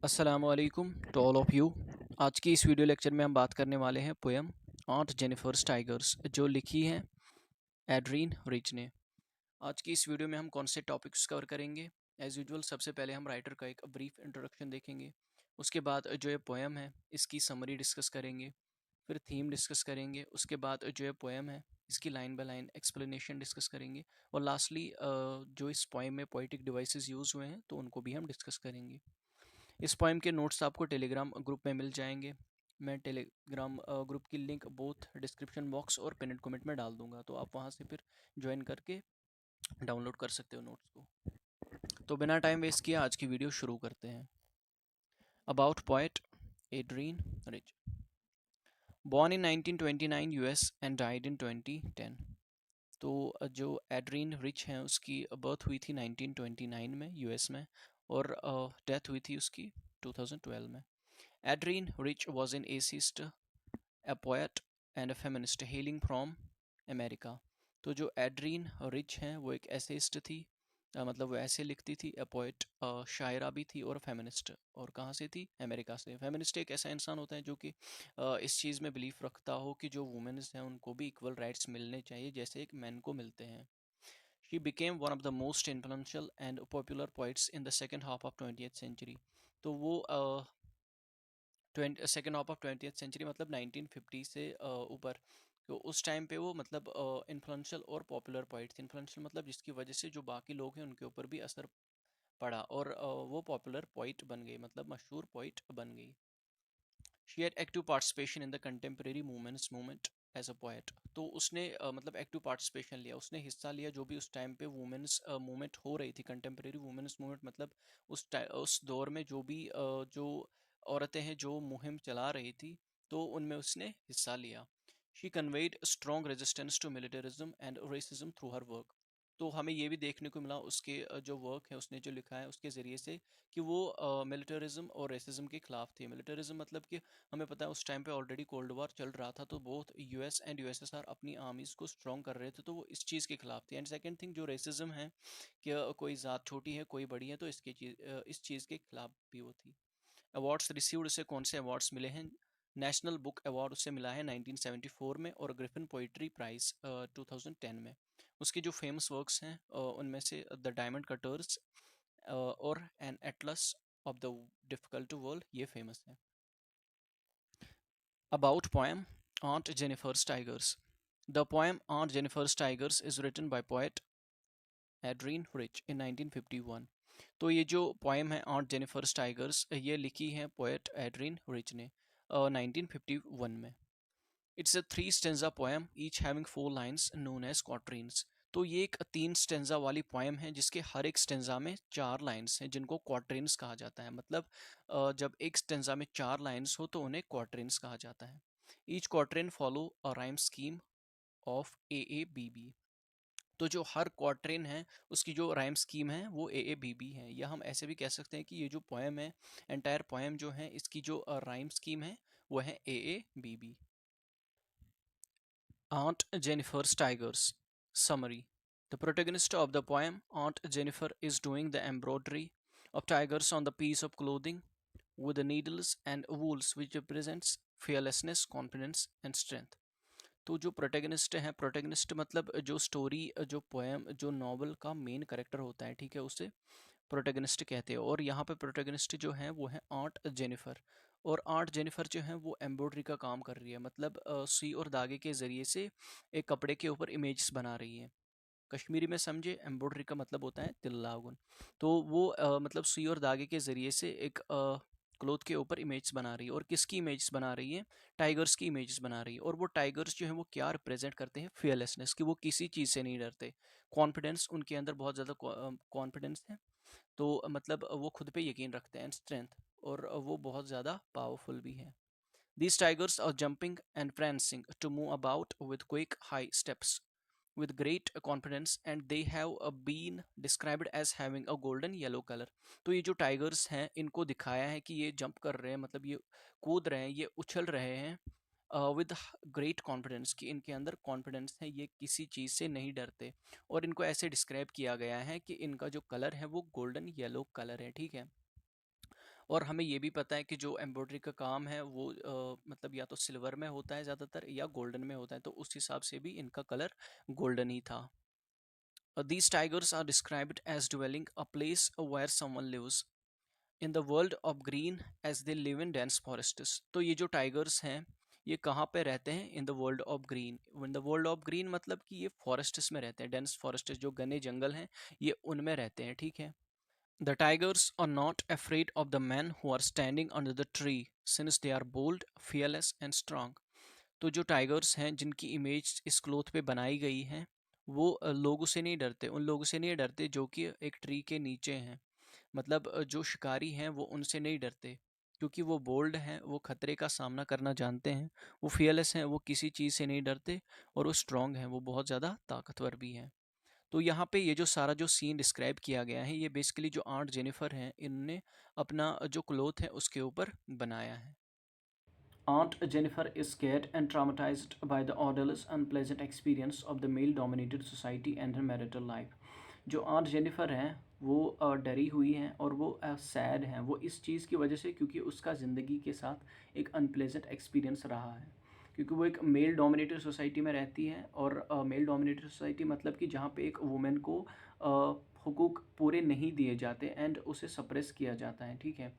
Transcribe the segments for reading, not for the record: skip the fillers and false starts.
अस्सलामुअलैकुम to all of you. आज की इस वीडियो लेक्चर में हम बात करने वाले हैं पोएम ऑट जेनिफर्स टाइगर्स, जो लिखी है एड्रीन रिच ने। आज की इस वीडियो में हम कौन से टॉपिक्स कवर करेंगे? एज़ यूजुअल सबसे पहले हम राइटर का एक ब्रीफ इंट्रोडक्शन देखेंगे। उसके बाद जो ये पोएम है इसकी समरी डिस्कस करेंगे। फिर थीम डिस्कस करेंगे। उसके बाद जो ये पोएम है इसकी line by line explanation discuss करेंगे। और लास्टली जो इस पोएम में पोइटिक डिवाइसेस यूज़ हुए हैं तो उनको भी हम डिस्कस करेंगे। इस पोएम के नोट्स आपको टेलीग्राम ग्रुप में मिल जाएंगे। मैं टेलीग्राम ग्रुप की लिंक बोथ डिस्क्रिप्शन बॉक्स और पिन कमेंट में डाल दूंगा, तो आप वहां से फिर ज्वाइन करके डाउनलोड कर सकते हो नोट्स को। तो बिना टाइम वेस्ट किए आज की वीडियो शुरू करते हैं। About poet एड्रीन rich, born in 1929 US and died in 2010। तो जो एड्रीन रिच हैं उसकी बर्थ हुई थी 1929 में यूएस में, और डेथ हुई थी उसकी 2012 में। Adrienne Rich was an essayist, a poet and a feminist hailing from America। तो जो एड्रीन रिच हैं वो एक एसेइस्ट थी, मतलब वो ऐसे लिखती थी। ए पोएट, शायरा भी थी, और फेमिनिस्ट। और कहाँ से थी? अमेरिका से। फेमिनिस्ट एक ऐसा इंसान होता है जो कि इस चीज़ में बिलीव रखता हो कि जो वुमेन्स हैं उनको भी इक्वल राइट्स मिलने चाहिए जैसे एक मैन को मिलते हैं। She became one of the most influential and popular poets in the second half of 20th century। तो वो second half of 20th century मतलब 1950 से ऊपर, तो उस टाइम पे वो मतलब इन्फ्लुएंशियल और पॉपुलर पोइट थी। इन्फ्लुएंशियल मतलब जिसकी वजह से जो बाकी लोग हैं उनके ऊपर भी असर पड़ा, और वो पॉपुलर पोइट बन गई, मतलब मशहूर पोइट बन गई। She had active participation in the contemporary movements movement as a poet. तो उसने मतलब एक्टिव पार्टिसिपेशन लिया, उसने हिस्सा लिया जो भी उस टाइम पे वुमेन्स मूवमेंट हो रही थी। कंटेम्प्रेरी वुमेन्स मूवमेंट मतलब उस दौर में जो भी जो औरतें हैं जो मुहिम चला रही थी, तो उनमें उसने हिस्सा लिया। She conveyed strong resistance to militarism and racism through her work. तो हमें ये भी देखने को मिला उसके जो वर्क है, उसने जो लिखा है उसके ज़रिए से, कि वो मिलिटरिज्म और रेसिज्म के खिलाफ थी। मिलिटरिज्म मतलब कि हमें पता है उस टाइम पे ऑलरेडी कोल्ड वॉर चल रहा था, तो बोथ यूएस एंड यूएसएसआर अपनी आर्मीज को स्ट्रॉन्ग कर रहे थे, तो वो इस चीज़ के खिलाफ थी। एंड सेकंड थिंग जो रेसिज्म है कि कोई ज़ात छोटी है कोई बड़ी है, तो इस चीज़ के खिलाफ भी वो थी। अवार्ड्स रिसीव्ड, उसे कौन से अवार्ड्स मिले हैं? नेशनल बुक अवार्ड उसे मिला है 1974 में, और ग्रिफिन पोइट्री प्राइज 2010 में। उसके जो फेमस वर्क्स हैं उनमें से द डायमंड कटर्स और an atlas of the difficult world, ये फेमस है। About poem Aunt Jennifer's Tigers. The poem Aunt Jennifer's Tigers is written by poet Adrienne Rich in 1951। तो ये जो पोएम है ऑन्ट जेनिफर्स टाइगर्स, ये लिखी है पोएट एड्रीन रिच ने 1951 में। It's a three stanza poem each having four lines known as quatrains. तो ये एक तीन स्टेंजा वाली पोएम है जिसके हर एक स्टेंजा में चार लाइन्स हैं जिनको क्वार्टरीन्स कहा जाता है। मतलब जब एक स्टेंजा में चार लाइन्स हो तो उन्हें क्वार्टरीन्स कहा जाता है। Each quatrain follow a rhyme scheme of AABB। तो जो हर क्वार्टरीन है उसकी जो राइम स्कीम है वो AABB है, या हम ऐसे भी कह सकते हैं कि ये जो पोएम है, एंटायर पोएम जो है, इसकी जो राइम स्कीम है वो है AABB। Aunt Jennifer's Tigers. Summary. The protagonist of the poem, Aunt Jennifer, is doing the embroidery of tigers on the piece of clothing with the needles and wools, which represents fearlessness, confidence, and strength। तो जो protagonist है, protagonist मतलब जो story, जो poem, जो novel का main character होता है, ठीक है, उसे प्रोटेगनिस्ट कहते हैं। और यहाँ पे प्रोटेगनिस्ट जो है वो है आंट जेनिफर। और आंट जेनिफर जो है वो एम्ब्रॉयडरी का काम कर रही है, मतलब सुई और धागे के ज़रिए से एक कपड़े के ऊपर इमेजेस बना रही है। कश्मीरी में समझे, एम्ब्रॉयडरी का मतलब होता है तिल्लागुन। तो वो मतलब सुई और धागे के ज़रिए से एक क्लोथ के ऊपर इमेज बना रही है। और किसकी इमेज बना रही है? टाइगर्स की इमेज बना रही है। और वो टाइगर्स जो है वो क्या रिप्रेजेंट करते हैं? फियरलेसनेस, कि वो किसी चीज़ से नहीं डरते। कॉन्फिडेंस, उनके अंदर बहुत ज़्यादा कॉन्फिडेंस है, तो मतलब वो खुद पे यकीन रखते हैं। स्ट्रेंथ, और वो बहुत ज़्यादा पावरफुल भी है। These tigers are jumping and prancing to move about with quick high steps with great confidence, and they have been described as having a golden yellow color। तो ये जो टाइगर्स हैं इनको दिखाया है कि ये जंप कर रहे हैं, मतलब ये कूद रहे हैं, ये उछल रहे हैं विद ग्रेट कॉन्फिडेंस, कि इनके अंदर कॉन्फिडेंस है, ये किसी चीज़ से नहीं डरते। और इनको ऐसे डिस्क्राइब किया गया है कि इनका जो कलर है वो गोल्डन येलो कलर है, ठीक है। और हमें ये भी पता है कि जो एम्ब्रॉयडरी का काम है वो मतलब या तो सिल्वर में होता है ज़्यादातर या गोल्डन में होता है, तो उस हिसाब से भी इनका कलर गोल्डन ही था। These tigers are described as dwelling a place where someone lives in the world of green as they live in dense forests। तो ये जो टाइगर्स हैं ये कहाँ पे रहते हैं? In the world of green. In the world of green मतलब कि ये फॉरेस्ट्स में रहते हैं, डेंस फॉरेस्ट जो घने जंगल हैं ये उनमें रहते हैं, ठीक है। The tigers are not afraid of the man who are standing under the tree since they are bold, fearless and strong. तो जो टाइगर्स हैं जिनकी इमेज इस क्लोथ पे बनाई गई है वो लोगों से नहीं डरते, उन लोगों से नहीं डरते जो कि एक ट्री के नीचे हैं। मतलब जो शिकारी हैं वो उनसे नहीं डरते क्योंकि वो बोल्ड हैं, वो खतरे का सामना करना जानते हैं, वो फियरलेस हैं, वो किसी चीज़ से नहीं डरते, और वो स्ट्रॉन्ग हैं, वो बहुत ज़्यादा ताकतवर भी हैं। तो यहाँ पे ये जो सारा जो सीन डिस्क्राइब किया गया है ये बेसिकली जो आंट जेनिफर हैं इनने अपना जो क्लोथ है उसके ऊपर बनाया है। Aunt Jennifer is scared and traumatized by the odorless, unpleasant experience of the male-dominated society and her marital life। जो आंट जेनिफर हैं वो डरी हुई हैं और वो सैड हैं, वो इस चीज़ की वजह से क्योंकि उसका ज़िंदगी के साथ एक अनप्लेजेंट एक्सपीरियंस रहा है, क्योंकि वो एक मेल डोमिनेटेड सोसाइटी में रहती है। और मेल डोमिनेटेड सोसाइटी मतलब कि जहाँ पे एक वुमेन को हुकूक पूरे नहीं दिए जाते एंड उसे सप्रेस किया जाता है, ठीक है,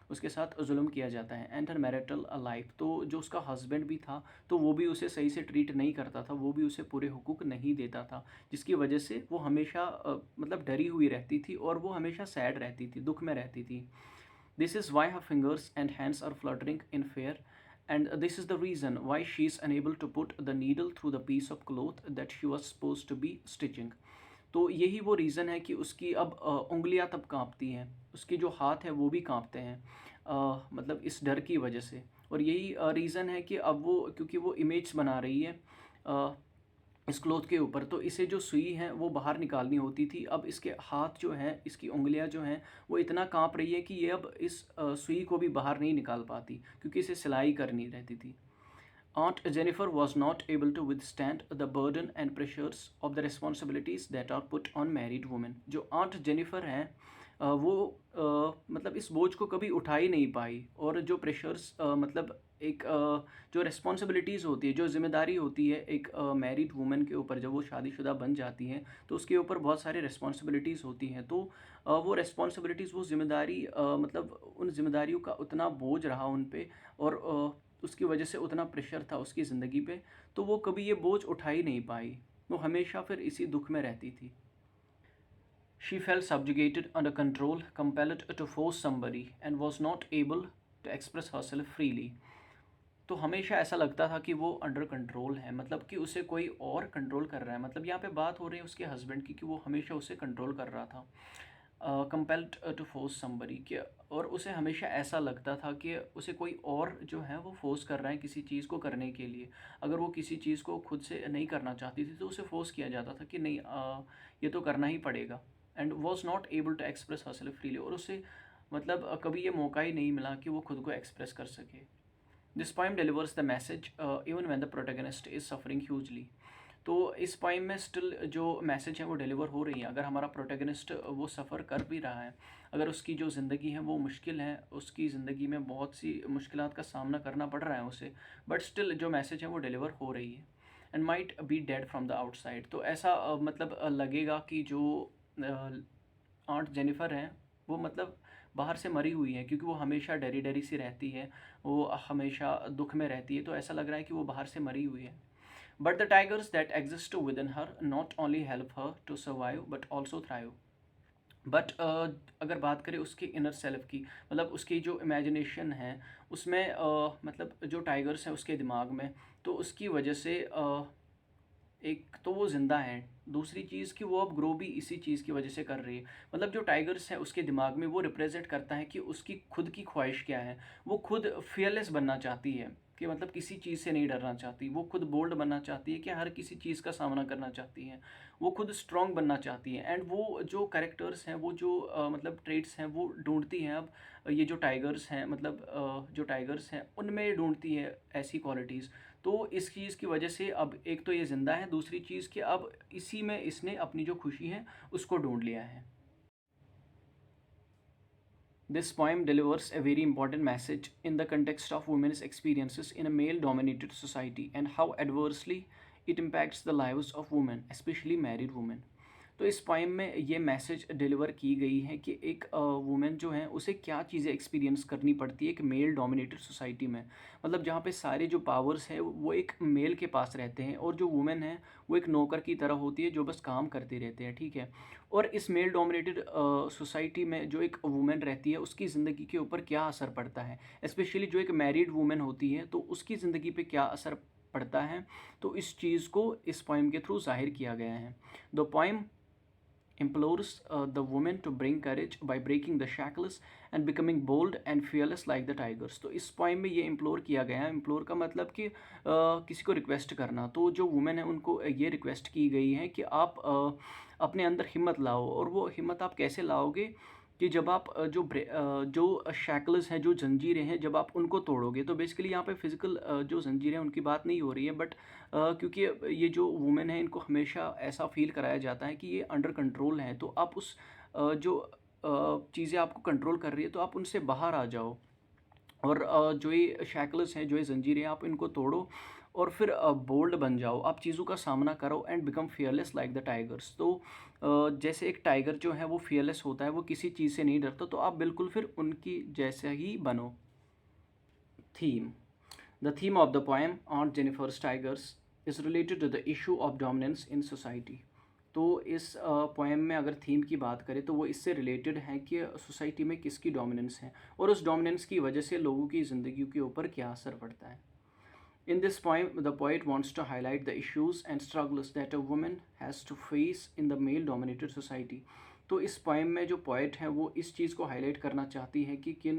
उसके साथ जुल्म किया जाता है। एंड हर मैरिटल लाइफ, तो जो उसका हस्बैंड भी था तो वो भी उसे सही से ट्रीट नहीं करता था, वो भी उसे पूरे हुकूक नहीं देता था, जिसकी वजह से वो हमेशा मतलब डरी हुई रहती थी और वो हमेशा सैड रहती थी, दुख में रहती थी। This is why her fingers and hands are fluttering in fear, and this is the reason why she is unable to put the needle through the piece of cloth that she was suppose to be stitching. तो यही वो reason है कि उसकी अब उंगलियां तब कांपती हैं, उसके जो हाथ हैं वो भी कांपते हैं, मतलब इस डर की वजह से। और यही रीज़न है कि अब वो क्योंकि वो इमेज बना रही है इस क्लोथ के ऊपर, तो इसे जो सुई है वो बाहर निकालनी होती थी। अब इसके हाथ जो हैं, इसकी उंगलियां जो हैं वो इतना कांप रही है कि ये अब इस सुई को भी बाहर नहीं निकाल पाती क्योंकि इसे सिलाई करनी रहती थी। Aunt Jennifer was not able to withstand the burden and pressures of the responsibilities that are put on married women। जो Aunt Jennifer हैं वो मतलब इस बोझ को कभी उठा ही नहीं पाई, और जो प्रेशर्स मतलब एक जो रिस्पॉन्सिबिलिटीज़ होती है, जो जिम्मेदारी होती है एक मैरिड वुमेन के ऊपर, जब वो शादीशुदा बन जाती हैं तो उसके ऊपर बहुत सारी रिस्पॉन्सिबिलिटीज़ होती हैं। तो वो रिस्पॉन्सिबिलिटीज़, वो जिम्मेदारी मतलब उन जिम्मेदारियों का उतना बोझ रहा उन पे, और उसकी वजह से उतना प्रेशर था उसकी ज़िंदगी पे, तो वो कभी ये बोझ उठा ही नहीं पाई, वो हमेशा फिर इसी दुख में रहती थी। She felt subjugated, under control, compelled to force somebody, and was not able to express herself freely। तो हमेशा ऐसा लगता था कि वो अंडर कंट्रोल है, मतलब कि उसे कोई और कंट्रोल कर रहा है। मतलब यहाँ पे बात हो रही है उसके हस्बैंड की कि वो हमेशा उसे कंट्रोल कर रहा था, कंपेल्ड टू फोर्स समबडी कि, और उसे हमेशा ऐसा लगता था कि उसे कोई और जो है वो फोर्स कर रहा है किसी चीज़ को करने के लिए। अगर वो किसी चीज़ को खुद से नहीं करना चाहती थी तो उसे फोर्स किया जाता था कि नहीं ये तो करना ही पड़ेगा। And was not able to express herself freely, और उसे मतलब कभी ये मौका ही नहीं मिला कि वो खुद को एक्सप्रेस कर सके। This poem delivers the message even when the protagonist is suffering hugely. तो इस पोइम में स्टिल जो मैसेज है वो डिलीवर हो रही है। अगर हमारा प्रोटैगनिस्ट वो सफ़र कर भी रहा है, अगर उसकी जो ज़िंदगी है वो मुश्किल है, उसकी ज़िंदगी में बहुत सी मुश्किलात का सामना करना पड़ रहा है उसे, बट स्टिल जो मैसेज है वो डिलीवर हो रही है। And might be dead from the outside, तो ऐसा मतलब लगेगा कि जो आंट जेनिफर हैं वो मतलब बाहर से मरी हुई है, क्योंकि वो हमेशा डरी डरी सी रहती है, वो हमेशा दुख में रहती है, तो ऐसा लग रहा है कि वो बाहर से मरी हुई है। But the tigers that exist within her not only help her to survive but also thrive। But अगर बात करें उसके इनर सेल्फ की, मतलब उसकी जो इमेजिनेशन है उसमें मतलब जो टाइगर्स हैं उसके दिमाग में, तो उसकी वजह से एक तो वो ज़िंदा है, दूसरी चीज़ कि वो अब ग्रो भी इसी चीज़ की वजह से कर रही है। मतलब जो टाइगर्स है उसके दिमाग में वो रिप्रेजेंट करता है कि उसकी खुद की ख्वाहिश क्या है। वो खुद फियरलेस बनना चाहती है, कि मतलब किसी चीज़ से नहीं डरना चाहती, वो खुद बोल्ड बनना चाहती है, कि हर किसी चीज़ का सामना करना चाहती है, वो खुद स्ट्रॉन्ग बनना चाहती है। एंड वो जो कैरेक्टर्स हैं, वो जो मतलब ट्रेड्स हैं वो ढूंढती हैं अब, ये जो टाइगर्स हैं मतलब जो टाइगर्स हैं उनमें ढूंढती है ऐसी क्वालिटीज़। तो इस चीज़ की वजह से अब एक तो ये ज़िंदा है, दूसरी चीज़ कि अब इसी में इसने अपनी जो खुशी है उसको ढूंढ लिया है। This poem delivers a very important message in the context of women's experiences in a male dominated society and how adversely it impacts the lives of women, especially married women. तो इस पोइम में ये message deliver की गई है कि एक women जो है उसे क्या चीज़ें एक्सपीरियंस करनी पड़ती है एक मेल डोमिनेटेड सोसाइटी में, मतलब जहाँ पे सारे जो पावर्स है वो एक मेल के पास रहते हैं और जो वुमेन है वो एक नौकर की तरह होती है जो बस काम करते रहते हैं, ठीक है। और इस मेल डोमिनेटेड सोसाइटी में जो एक वुमेन रहती है उसकी ज़िंदगी के ऊपर क्या असर पड़ता है, स्पेशली जो एक मैरिड वुमेन होती है तो उसकी ज़िंदगी पे क्या असर पड़ता है, तो इस चीज़ को इस पोइम के थ्रू जाहिर किया गया है। The poem implores the women to bring courage by breaking the shackles and becoming bold and fearless like the tigers। तो इस पोइम में ये इम्प्लोर किया गया है। इम्प्लोर का मतलब कि किसी को रिक्वेस्ट करना, तो जो वुमेन है उनको ये रिक्वेस्ट की गई है कि आप अपने अंदर हिम्मत लाओ। और वो हिम्मत आप कैसे लाओगे कि जब आप जो शैकल्स हैं, जो जंजीरें हैं, जब आप उनको तोड़ोगे। तो बेसिकली यहाँ पे फिज़िकल जो जंजीरें हैं उनकी बात नहीं हो रही है, बट क्योंकि ये जो वुमेन है इनको हमेशा ऐसा फील कराया जाता है कि ये अंडर कंट्रोल हैं, तो आप उस जो चीज़ें आपको कंट्रोल कर रही है तो आप उनसे बाहर आ जाओ। और जो ये शैकल्स हैं, जो ये जंजीरें हैं, आप इनको तोड़ो और फिर बोल्ड बन जाओ, आप चीज़ों का सामना करो and become fearless like the tigers. तो जैसे एक टाइगर जो है वो फियरलेस होता है, वो किसी चीज़ से नहीं डरता, तो आप बिल्कुल फिर उनकी जैसे ही बनो। Theme. The theme of the poem aunt Jennifer's tigers is related to the issue of dominance in society. तो इस पोएम में अगर थीम की बात करें तो वो इससे रिलेटेड है कि सोसाइटी में किसकी डोमिनेंस है और उस डोमिनेंस की वजह से लोगों की ज़िंदगी के ऊपर क्या असर पड़ता है। In this poem, the poet wants to highlight the issues and struggles that a woman has to face in the male-dominated society। तो इस पोएम में जो पोएट है वो इस चीज़ को हाईलाइट करना चाहती है कि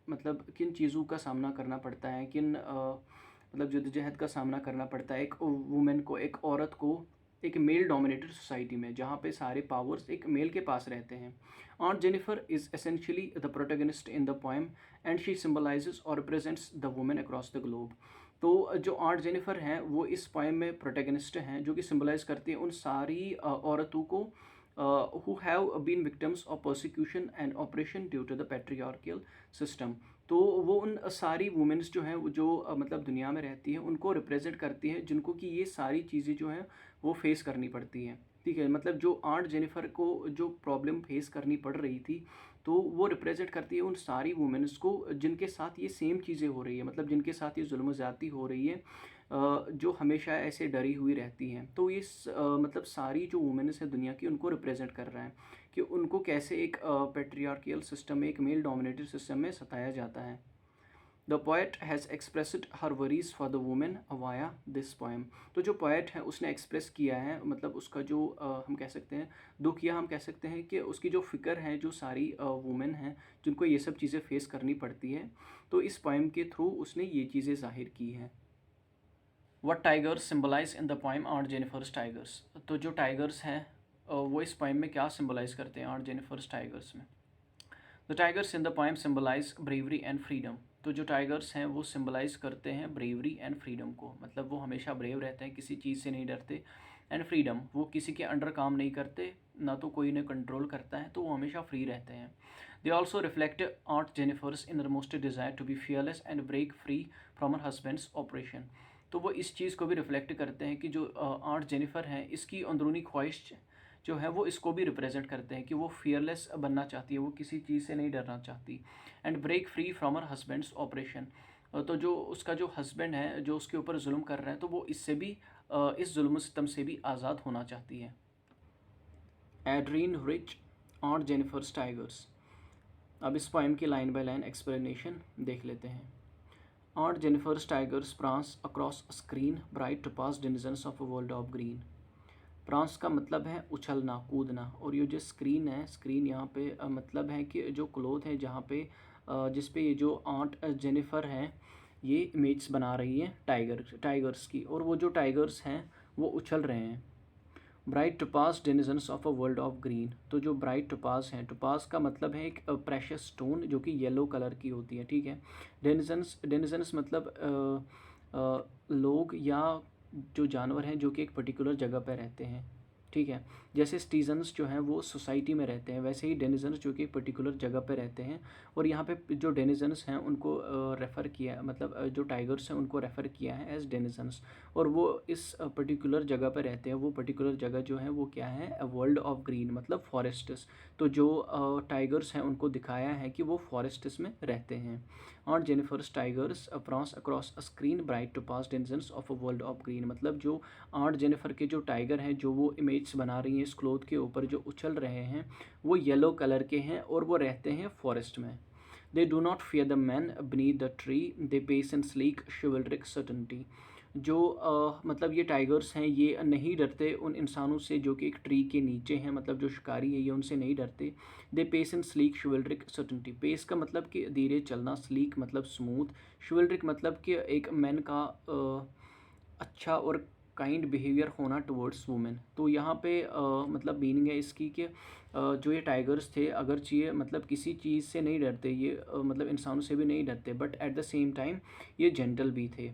मतलब किन चीज़ों का सामना करना पड़ता है, मतलब जद्दोजहद का सामना करना पड़ता है एक वुमेन को, एक औरत को एक मेल डोमिनेटेड सोसाइटी में जहाँ पे सारे पावर्स एक मेल के पास रहते हैं। Aunt Jennifer is essentially the protagonist in the poem and she symbolizes और represents the women across the globe. तो जो आर्ट जेनिफर हैं वो इस पोएम में प्रोटैगनिस्ट हैं जो कि सिम्बलाइज करती हैं उन सारी औरतों को who have been victims of persecution and oppression due to the patriarchal system। तो वो उन सारी वुमेंस जो हैं वो जो मतलब दुनिया में रहती हैं उनको रिप्रेजेंट करती हैं जिनको कि ये सारी चीज़ें जो हैं वो फेस करनी पड़ती हैं, ठीक है। मतलब जो आर्ट जेनिफर को जो प्रॉब्लम फेस करनी पड़ रही थी तो वो रिप्रेजेंट करती है उन सारी वुमेंस को जिनके साथ ये सेम चीज़ें हो रही है, मतलब जिनके साथ ये जुल्म ज़्यादती हो रही है, जो हमेशा ऐसे डरी हुई रहती हैं। तो ये मतलब सारी जो वुमेन्स हैं दुनिया की उनको रिप्रेजेंट कर रहा है कि उनको कैसे एक पेट्रियार्कियल सिस्टम में, एक मेल डोमिनेटेड सिस्टम में सताया जाता है। The poet has expressed her worries for the women via this poem. तो जो पोएट है उसने एक्सप्रेस किया है, मतलब उसका जो हम कह सकते हैं दुख, या हम कह सकते हैं कि उसकी जो फ़िक्र है जो सारी वुमेन हैं जिनको ये सब चीज़ें फेस करनी पड़ती है, तो इस पोएम के थ्रू उसने ये चीज़ें ज़ाहिर की हैं। What tigers symbolize in the poem aunt Jennifer's tigers. तो जो टाइगर्स हैं वो इस पोएम में क्या सिम्बलाइज करते हैं आर्ट जेनिफर्स टाइगर्स में। The tigers in the poem symbolize bravery and freedom. तो जो टाइगर्स हैं वो सिम्बलाइज करते हैं ब्रेवरी एंड फ्रीडम को, मतलब वो हमेशा ब्रेव रहते हैं, किसी चीज़ से नहीं डरते। एंड फ्रीडम, वो किसी के अंडर काम नहीं करते, ना तो कोई इन्हें कंट्रोल करता है, तो वो हमेशा फ्री रहते हैं। They also reflect aunt Jennifer's in the most desire to be fearless and break free from her husband's oppression. तो वो इस चीज़ को भी रिफ्लेक्ट करते हैं कि जो आर्ट जेनिफर है इसकी अंदरूनी ख्वाहिश जो है वो इसको भी रिप्रेजेंट करते हैं कि वो फियरलेस बनना चाहती है, वो किसी चीज़ से नहीं डरना चाहती। And break free from her husband's oppression. तो जो उसका जो हस्बैंड है जो उसके ऊपर जुल्म कर रहे हैं तो वो इससे भी इस जुल्म सितम से भी आज़ाद होना चाहती है। एड्रीन रिच और जेनिफर्स टाइगर्स। अब इस पोएम की लाइन बाय लाइन एक्सप्लेनेशन देख लेते हैं। और Jennifer's tigers prance across screen bright topaz denizens of a world of green. Prance का मतलब है उछलना, कूदना, और ये जो स्क्रीन है, स्क्रीन यहाँ पे मतलब है कि जो क्लोथ है जहाँ पे जिस पे ये जो आंट जेनिफर हैं ये इमेज बना रही है टाइगर्स की, और वो जो टाइगर्स हैं वो उछल रहे हैं। Bright topaz denizens of a world of green. तो जो ब्राइट टोपाज हैं, टोपाज का मतलब है एक प्रेशियस स्टोन जो कि येलो कलर की होती है, ठीक है। डेनिजन्स मतलब लोग या जो जानवर हैं जो कि एक पर्टिकुलर जगह पर रहते हैं, ठीक है। जैसे सिटीजन्स जो हैं वो सोसाइटी में रहते हैं, वैसे ही डेनिजन्स जो कि एक पर्टिकुलर जगह पे रहते हैं। और यहाँ पे जो डेनिजन्स हैं उनको रेफ़र किया, मतलब जो टाइगर्स हैं उनको रेफ़र किया है एज डेनिजन्स। और वो इस पर्टिकुलर जगह पे रहते हैं। वो पर्टिकुलर जगह जो है वो क्या है, अ वर्ल्ड ऑफ ग्रीन, मतलब फॉरेस्ट्स। तो जो टाइगर्स हैं उनको दिखाया है कि वो फॉरेस्ट्स में रहते हैं। और Jennifer's tigers prance across a screen bright topaz denizens of a world of green, मतलब जो 8 जेनिफर के जो टाइगर हैं जो वो इमेज बना रही हैं इस क्लोथ के ऊपर जो उछल रहे हैं, वो येलो कलर के हैं और वो रहते हैं फॉरेस्ट में। They do not fear the man beneath the tree, they pace in sleek chivalric certainty. जो मतलब ये टाइगर्स हैं ये नहीं डरते उन इंसानों से जो कि एक ट्री के नीचे हैं, मतलब जो शिकारी है ये उनसे नहीं डरते। They pace in sleek chivalric certainty, pace का मतलब कि धीरे चलना, स्लीक मतलब स्मूथ, शिवल्रिक मतलब कि एक मैन का अच्छा और काइंड बिहेवियर होना टुवर्ड्स वुमेन। तो यहाँ पे मतलब मीनिंग है इसकी कि जो ये टाइगर्स थे अगर चाहिए मतलब किसी चीज़ से नहीं डरते ये, मतलब इंसानों से भी नहीं डरते, but at the same time ये जेंटल भी थे।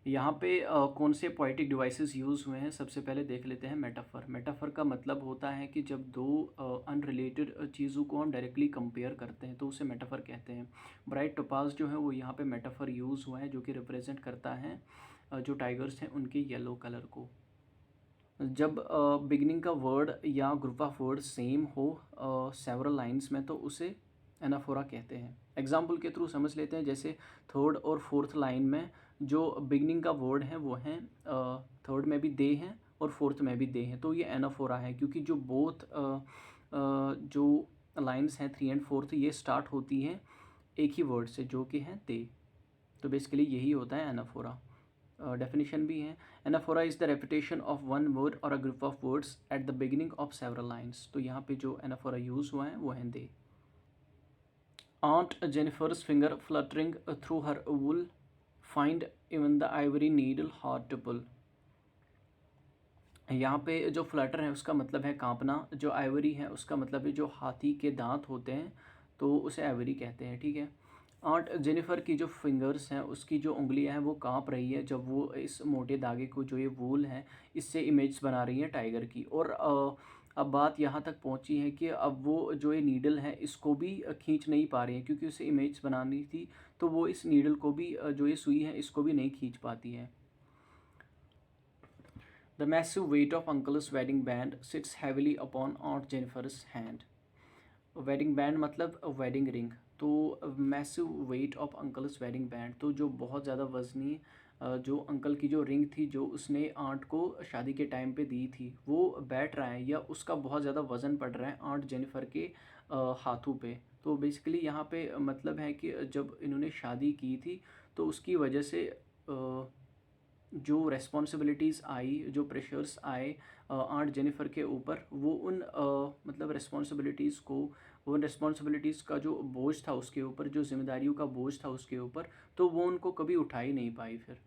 यहाँ पे कौन से पोएटिक डिवाइसेस यूज़ हुए हैं, सबसे पहले देख लेते हैं मेटाफर। मेटाफर का मतलब होता है कि जब दो अनरिलेटेड चीज़ों को हम डायरेक्टली कंपेयर करते हैं तो उसे मेटाफर कहते हैं। ब्राइट टोपाज जो है वो यहाँ पे मेटाफर यूज़ हुआ है जो कि रिप्रेजेंट करता है जो टाइगर्स हैं उनके येलो कलर को। जब बिगिनिंग का वर्ड या ग्रुप ऑफ वर्ड सेम हो सेवरल लाइंस में तो उसे एनाफोरा कहते हैं। एग्जाम्पल के थ्रू समझ लेते हैं, जैसे थर्ड और फोर्थ लाइन में जो बिगिनिंग का वर्ड है वो है थर्ड में भी दे हैं और फोर्थ में भी दे हैं, तो ये एनाफोरा है क्योंकि जो बोथ जो लाइंस हैं 3 एंड 4 ये स्टार्ट होती हैं एक ही वर्ड से जो कि हैं दे। तो बेसिकली यही होता है एनाफोरा। डेफिनेशन भी है, anaphora is the repetition of one word और a group of words at the beginning of several lines. तो यहाँ पे जो एनाफोरा यूज़ हुआ है वो है दे। Aunt Jennifer's finger fluttering through her wool, find even the ivory needle hard to pull। यहाँ पे जो फ्लटर है उसका मतलब है कांपना, जो आइवरी है उसका मतलब है जो हाथी के दांत होते हैं तो उसे आइवरी कहते हैं, ठीक है। आंट जेनिफर की जो फिंगर्स हैं उसकी जो उंगलियां हैं वो कांप रही है जब वो इस मोटे धागे को, जो ये वूल है, इससे इमेज बना रही है टाइगर की। और अब बात यहाँ तक पहुँची है कि अब वो जो ये नीडल है इसको भी खींच नहीं पा रही है क्योंकि उसे इमेज बनानी थी, तो वो इस नीडल को भी जो ये सुई है इसको भी नहीं खींच पाती है। The massive weight of Uncle's wedding band sits heavily upon Aunt Jennifer's hand। Wedding band मतलब वेडिंग रिंग। तो massive weight of uncle's wedding band, तो जो बहुत ज़्यादा वज़नी जो अंकल की जो रिंग थी जो उसने आंट को शादी के टाइम पे दी थी वो बैठ रहा है या उसका बहुत ज़्यादा वज़न पड़ रहा है आंट जेनिफर के हाथों पे। तो बेसिकली यहाँ पे मतलब है कि जब इन्होंने शादी की थी तो उसकी वजह से जो रेस्पॉन्सिबिलिटीज़ आई, जो प्रेशर्स आए आंट जेनिफर के ऊपर, वो उन मतलब रिस्पॉन्सिबिलिटीज़ को, उन रिस्पॉन्सिबिलिटीज़ का जो बोझ था उसके ऊपर, जो जिम्मेदारियों का बोझ था उसके ऊपर, तो वो उनको कभी उठा ही नहीं पाई फिर।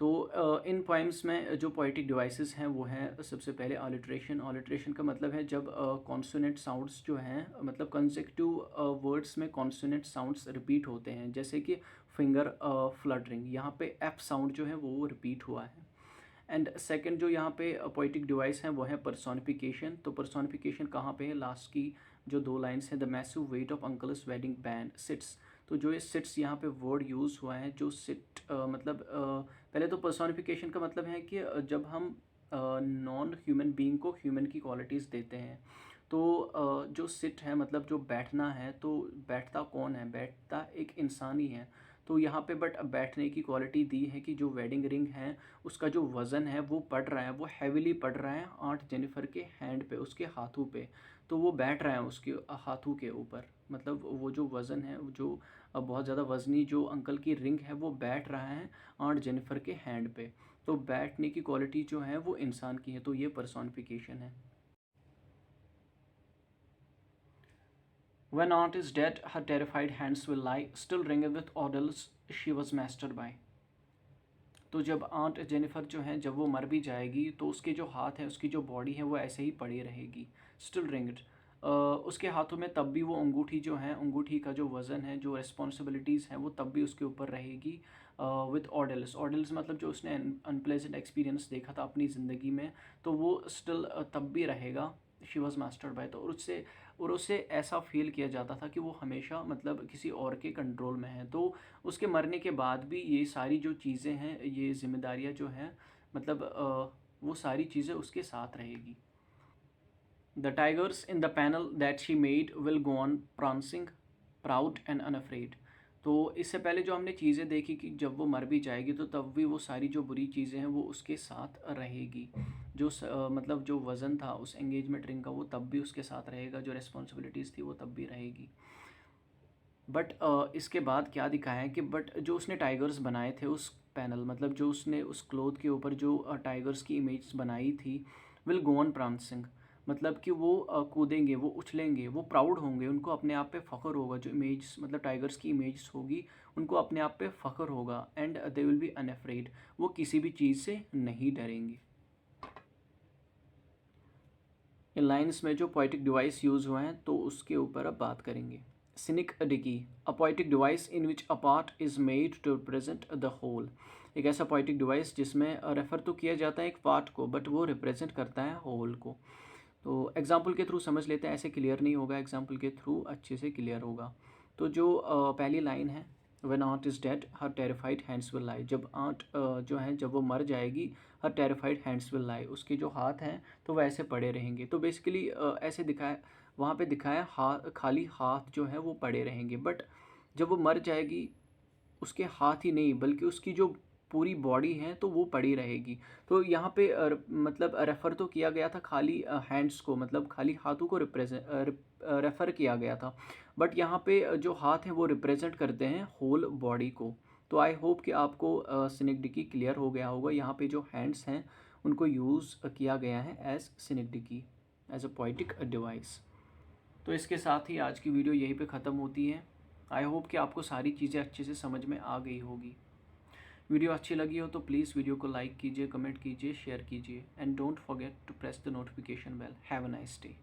तो इन पोइम्स में जो पोएटिक डिवाइसेस हैं वो हैं सबसे पहले ऑलिट्रेशन। ऑलिट्रेशन का मतलब है जब कॉन्सोनेंट साउंड्स जो हैं, मतलब कंसेक्टिव वर्ड्स में कॉन्सोनेंट साउंड्स रिपीट होते हैं, जैसे कि फिंगर फ्लटरिंग, यहाँ पे एफ साउंड जो है वो रिपीट हुआ है। एंड सेकंड जो यहाँ पे पोएटिक डिवाइस हैं वो है पर्सोनिफिकेशन। तो पर्सोनिफिकेशन कहाँ पे है, लास्ट की जो 2 लाइन्स हैं, the massive weight of uncle's wedding band sits. तो जो ये सिट्स यहाँ पे वर्ड यूज़ हुआ है, जो सिट मतलब पहले तो पर्सोनिफिकेशन का मतलब है कि जब हम नॉन ह्यूमन बीइंग को ह्यूमन की क्वालिटीज़ देते हैं, तो जो सिट है मतलब जो बैठना है, तो बैठता कौन है, बैठता एक इंसान ही है। तो यहाँ पे बट बैठने की क्वालिटी दी है कि जो वेडिंग रिंग है उसका जो वज़न है वो पड़ रहा है, वो हैवीली पड़ रहा है आंट जेनिफर के हैंड पे, उसके हाथों पे। तो वो बैठ रहा है उसके हाथों के ऊपर, मतलब वो जो वज़न है, वो जो बहुत ज़्यादा वज़नी जो अंकल की रिंग है वो बैठ रहा है आंट जेनिफर के हैंड पे। तो बैठने की क्वालिटी जो है वो इंसान की है, तो ये पर्सोनिफिकेशन है। When aunt is dead, her terrified hands will lie, still ringing with orders she was mastered by। तो जब आंट जेनिफर जो है जब वो मर भी जाएगी तो उसके जो हाथ हैं, उसकी जो बॉडी है वो ऐसे ही पड़ी रहेगी, स्टिल रिंग्ड। उसके हाथों में तब भी वो अंगूठी जो है, अंगूठी का जो वज़न है, जो रिस्पॉन्सिबिलिटीज़ हैं वो तब भी उसके ऊपर रहेगी, विद ऑर्डल्स। ऑर्डल्स मतलब जो उसने अनप्लेजेंट एक्सपीरियंस देखा था अपनी ज़िंदगी में, तो वो स्टिल तब भी रहेगा। शी वॉज मास्टर्ड बाय, तो उसे ऐसा फील किया जाता था कि वो हमेशा मतलब किसी और के कंट्रोल में है। तो उसके मरने के बाद भी ये सारी जो चीज़ें हैं, ये जिम्मेदारियाँ जो हैं, मतलब वो सारी चीज़ें उसके साथ रहेगी। The tigers in the panel that she made will go on prancing, proud and unafraid. तो इससे पहले जो हमने चीज़ें देखी कि जब वो मर भी जाएगी तो तब भी वो सारी जो बुरी चीज़ें हैं वो उसके साथ रहेगी। जो मतलब जो वज़न था उस एंगेजमेंट रिंग का वो तब भी उसके साथ रहेगा, जो रिस्पॉन्सिबिलिटीज़ थी वो तब भी रहेगी। बट इसके बाद क्या दिखाया है कि बट जो उसने टाइगर्स बनाए थे उस पैनल, मतलब जो उसने उस क्लोथ के ऊपर जो टाइगर्स की इमेज बनाई थी, विल गो ऑन प्रांसिंग, मतलब कि वो कूदेंगे, वो उछलेंगे, वो प्राउड होंगे, उनको अपने आप पे फ़ख्र होगा। जो इमेज मतलब टाइगर्स की इमेज होगी उनको अपने आप पे फ़ख्र होगा। And they will be unafraid, वो किसी भी चीज़ से नहीं डरेंगे। इन लाइन्स में जो पोइटिक डिवाइस यूज़ हुए हैं तो उसके ऊपर अब बात करेंगे। Synecdoche, a poetic device in which a part is made to represent the whole. एक ऐसा पोइटिक डिवाइस जिसमें रेफ़र तो किया जाता है एक पार्ट को, बट वो रिप्रेजेंट करता है होल को। तो एग्जाम्पल के थ्रू समझ लेते हैं, ऐसे क्लियर नहीं होगा, एग्जाम्पल के थ्रू अच्छे से क्लियर होगा। तो जो पहली लाइन है, when aunt is dead her terrified hands will lie, जब आंट जो है जब वो मर जाएगी, her terrified hands will lie, उसके जो हाथ हैं तो वह ऐसे पड़े रहेंगे। तो बेसिकली ऐसे दिखाया, वहाँ पे दिखाया हाथ, खाली हाथ जो है वो पड़े रहेंगे। बट जब वो मर जाएगी उसके हाथ ही नहीं बल्कि उसकी जो पूरी बॉडी है तो वो पड़ी रहेगी। तो यहाँ पे मतलब रेफ़र तो किया गया था खाली हैंड्स को, मतलब खाली हाथों को रेफ़र किया गया था। बट यहाँ पे जो हाथ हैं वो रिप्रेजेंट करते हैं होल बॉडी को। तो आई होप कि आपको सिनेक्डिकी क्लियर हो गया होगा। यहाँ पे जो हैंड्स हैं उनको यूज़ किया गया है as synecdoche, as a poetic device. तो इसके साथ ही आज की वीडियो यहीं पे ख़त्म होती है। आई होप कि आपको सारी चीज़ें अच्छे से समझ में आ गई होगी। वीडियो अच्छी लगी हो तो प्लीज़ वीडियो को लाइक कीजिए, कमेंट कीजिए, शेयर कीजिए and don't forget to press the notification bell. Have a nice day.